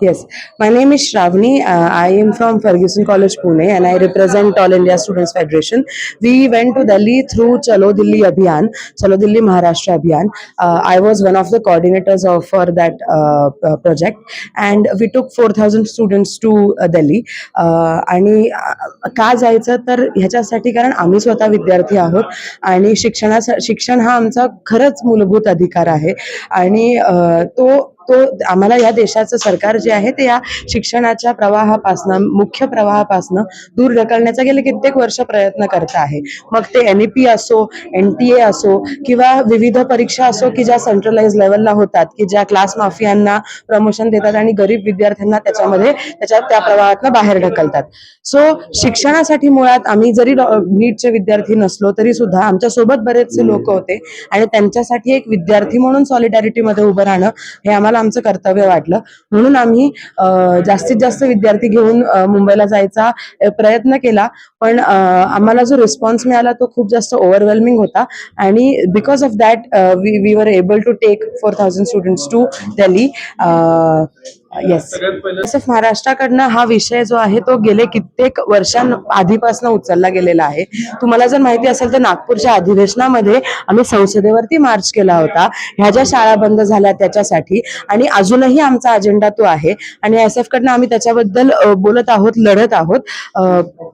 Yes, my name is Shravani. I am from Ferguson College, Pune, and I represent All India Students Federation. We went to Delhi through Chalo Delhi Abhiyan, Chalo Delhi Maharashtra Abhiyan. I was one of the coordinators of for that project, and we took 4,000 students to Delhi. आणि का जायचं तर ह्याच्यासाठी कारण आम्ही स्वतः विद्यार्थी आहोत आणि शिक्षण हा आमचा खरंच मूलभूत अधिकार आहे आणि तो तो आम्हाला या देशाचं सरकार जे आहे ते या शिक्षणाच्या प्रवाहापासनं मुख्य प्रवाहापासनं दूर ढकलण्याचा गेले कित्येक वर्ष प्रयत्न करत आहे. मग ते NEP असो, NTA असो किंवा विविध परीक्षा असो की ज्या सेंट्रलाइज लेवलला होतात, की ज्या क्लास माफियांना प्रमोशन देतात आणि गरीब विद्यार्थ्यांना त्या प्रवाहातनं बाहेर ढकलतात. सो शिक्षणासाठी मुळात आम्ही जरी नीटचे विद्यार्थी नसलो तरी सुद्धा आमच्या सोबत बरेचसे लोक होते आणि त्यांच्यासाठी एक विद्यार्थी म्हणून सॉलिडॅरिटीमध्ये उभं राहणं हे आम्हाला आमचं कर्तव्य वाटलं. म्हणून आम्ही जास्तीत जास्त विद्यार्थी घेऊन मुंबईला जायचा प्रयत्न केला. पण आम्हाला जो रिस्पॉन्स मिळाला तो खूप जास्त ओव्हरवेल्मिंग होता आणि because of that we were able to take 4,000 students to Delhi. Yes, महाराष्ट्राकडनं हा विषय जो आहे तो गेले कित्येक आधीपासून उचलला गेलेला आहे. तुम्हाला जर माहिती असेल तर नागपूरच्या अधिवेशनामध्ये आम्ही संसदेवरती मार्च केला होता ह्या ज्या शाळा बंद झाल्या त्याच्यासाठी, आणि अजूनही आमचा अजेंडा तो आहे आणि SF कडनं आम्ही त्याच्याबद्दल बोलत आहोत, लढत आहोत.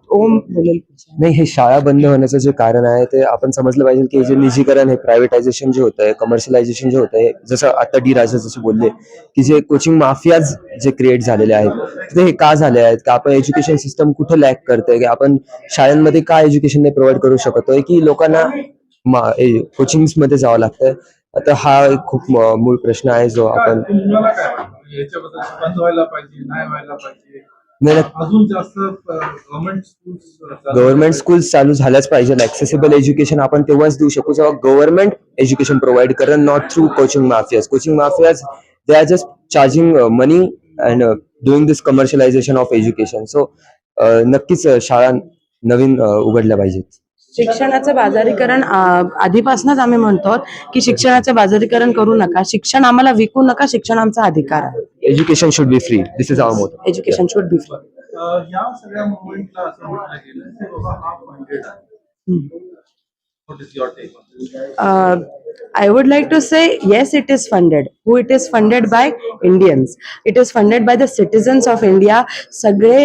ओम बोलेल. नाही, हे शाळा बंद होण्याचं जे कारण आहे ते आपण समजलं पाहिजे की जे निजीकरण, हे प्रायव्हेटायझेशन जे होत आहे, कमर्शियलायझेशन जे होत आहे, जसं आता डी राजा जसे बोलले की जे कोचिंग माफियाज जे क्रिएट झालेले आहेत ते हे का झाले आहेत, की आपण एज्युकेशन सिस्टम कुठे लॅक करतोय, की आपण शाळांमध्ये का एज्युकेशन नाही प्रोव्हाइड करू शकतोय, की लोकांना कोचिंग मध्ये जावं लागतंय. आता हा एक खूप मूळ प्रश्न आहे जो आपण गव्हर्नमेंट स्कूल्स चालू झाल्याच पाहिजे. ऍक्सेसिबल एज्युकेशन आपण तेव्हाच देऊ शकू जेव्हा गव्हर्नमेंट एज्युकेशन प्रोव्हाइड करेल, not through coaching mafias. Coaching mafias they are just charging money and doing this commercialisation of education. So नक्कीच शाळा नवीन उघडल्या पाहिजेत. शिक्षणाचं बाजारीकरण आधीपासूनच आम्ही म्हणतो की शिक्षणाचं बाजारीकरण करू नका, शिक्षण आम्हाला विकू नका, शिक्षण आमचा अधिकार आहे. Education should be free. This is our motto. Education should be free. या सगळ्या मुवमेंटला असं म्हटलं गेलं की बाबा हा फंडेड आहे. What is your take on this? I would like to say yes, it is funded. Who it is funded by? Indians. It is funded by the citizens of India. सगळे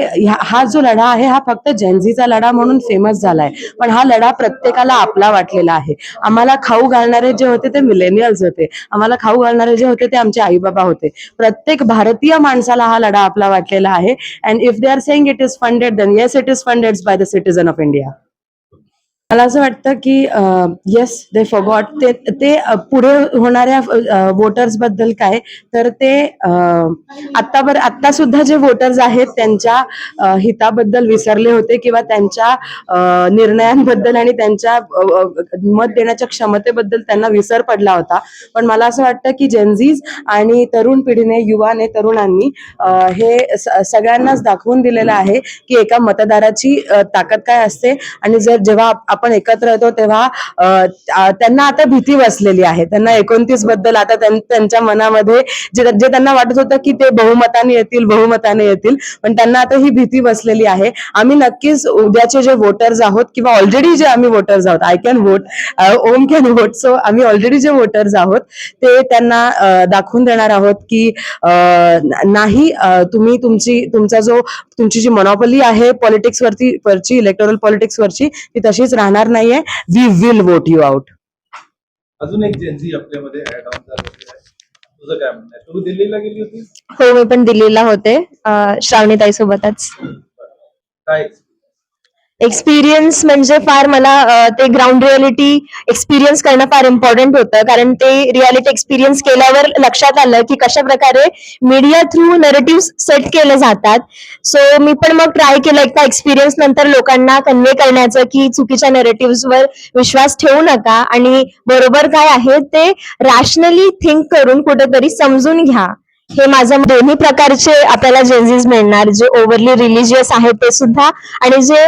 हा जो लढा आहे हा फक्त जेनझीचा लढा म्हणून फेमस झालाय, पण हा लढा प्रत्येकाला आपला वाटलेला आहे. आम्हाला खाऊ घालणारे जे होते ते मिलेनियल्स होते, आम्हाला खाऊ घालणारे जे होते ते आमचे आई बाबा होते. प्रत्येक भारतीय माणसाला हा लढा आपला वाटलेला आहे. And if they are saying it is funded, then yes, it is funded by the citizen of India. मला असं वाटतं की येस, दे फॉरगॉट. ते पुढे होणाऱ्या वोटर्स बद्दल काय, तर ते आता सुद्धा जे वोटर्स आहेत त्यांच्या हिताबद्दल विसरले होते किंवा त्यांच्या निर्णयांबद्दल आणि त्यांच्या मत देण्याच्या क्षमतेबद्दल त्यांना विसर पडला होता. पण मला असं वाटतं की जेनझीज आणि तरुण पिढीने, युवाने, तरुणांनी हे सगळ्यांनाच दाखवून दिलेलं आहे की एका मतदाराची ताकद काय असते. आणि जेव्हा आपण एकत्र येतो तेव्हा त्यांना आता भीती बसलेली आहे. त्यांना 29 बद्दल आता त्यांच्या मनामध्ये जे त्यांना वाटत होतं की ते बहुमताने येतील, पण त्यांना आता ही भीती बसलेली आहे. आम्ही नक्कीच उद्याचे जे वोटर्स आहोत किंवा ऑलरेडी जे आम्ही वोटर्स आहोत, I can vote, Om can vote, so आम्ही ऑलरेडी जे वोटर्स आहोत ते त्यांना दाखवून देणार आहोत की नाही, तुम्ही तुमची जी मोनोपोली आहे पॉलिटिक्स वरची, इलेक्टोरल पॉलिटिक्स वरची, ती तशीच राहणार नाहीये. We will vote you out. अजून एक जेनझी आपल्यामध्ये ऍड ऑन झालेली आहे. तुझं काय म्हणणं आहे? तू दिल्लीला गेली होती? हो, मी पण दिल्लीला होते श्रावणीताई सोबतच. काय एक्सपिरियन्स म्हणजे फार मला ते ग्राउंड रियालिटी एक्सपिरियन्स करणं फार इम्पॉर्टंट होतं, कारण ते रियालिटी एक्सपिरियन्स केल्यावर लक्षात आलं की कशा प्रकारे मीडिया थ्रू नरेटिव्ह सेट केले जातात. सो मी पण मग ट्राय केलं एकदा एक्सपिरियन्स नंतर लोकांना कन्वे करण्याचं की चुकीच्या नरेटिव्हवर विश्वास ठेवू नका आणि बरोबर काय आहे ते रॅशनली थिंक करून कुठेतरी समजून घ्या. हे माझं दोन्ही प्रकारचे आपल्याला जेनझीज मिळणार, जे ओव्हरली रिलिजियस आहेत ते सुद्धा आणि जे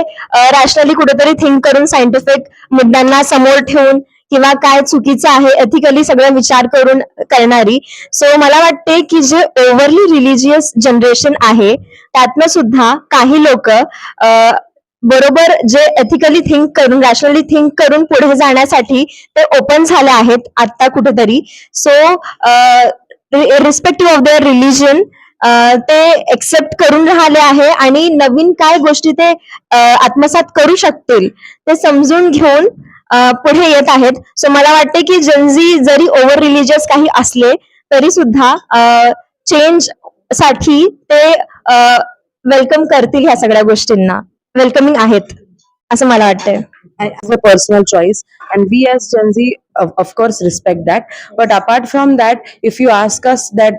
रॅशनली कुठेतरी थिंक करून सायंटिफिक मुद्द्यांना समोर ठेवून किंवा काय चुकीचं आहे एथिकली सगळं विचार करून करणारी. सो मला वाटते की जे ओव्हरली रिलिजियस जनरेशन आहे त्यातनं सुद्धा काही लोक बरोबर जे एथिकली थिंक करून रॅशनली थिंक करून पुढे जाण्यासाठी ते ओपन झाले आहेत आता कुठेतरी. So respective of their religion ते एक्सेप्ट करून राहिले आहे आणि नवीन काय गोष्टी ते आत्मसात करू शकतील ते समजून घेऊन पुढे येत आहेत. सो मला वाटते की जनझी जरी ओव्हर रिलिजियस काही असले तरी सुद्धा चेंज साठी ते वेलकम करतील ह्या सगळ्या गोष्टींना, वेलकमिंग आहेत असं मला वाटतंय. as a personal choice, and we as Gen Z of course respect that. But apart from that, if you ask us that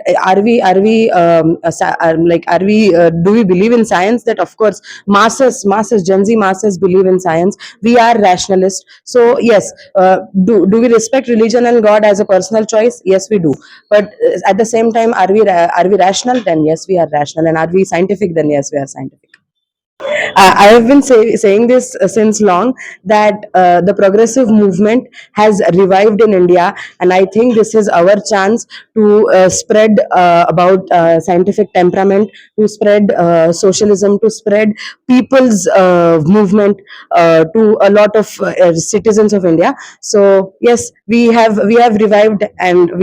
do we believe in science, that of course masses Gen Z masses believe in science. We are rationalists, so yes. Do we respect religion and God as a personal choice? Yes, we do. But at the same time, are we rational? Then yes, we are rational. And are we scientific? Then yes, we are scientific. I have been saying this since long, that the progressive movement has revived in India, and I think this is our chance to spread about scientific temperament, to spread socialism, to spread people's movement to a lot of citizens of India. So yes, we have revived, and we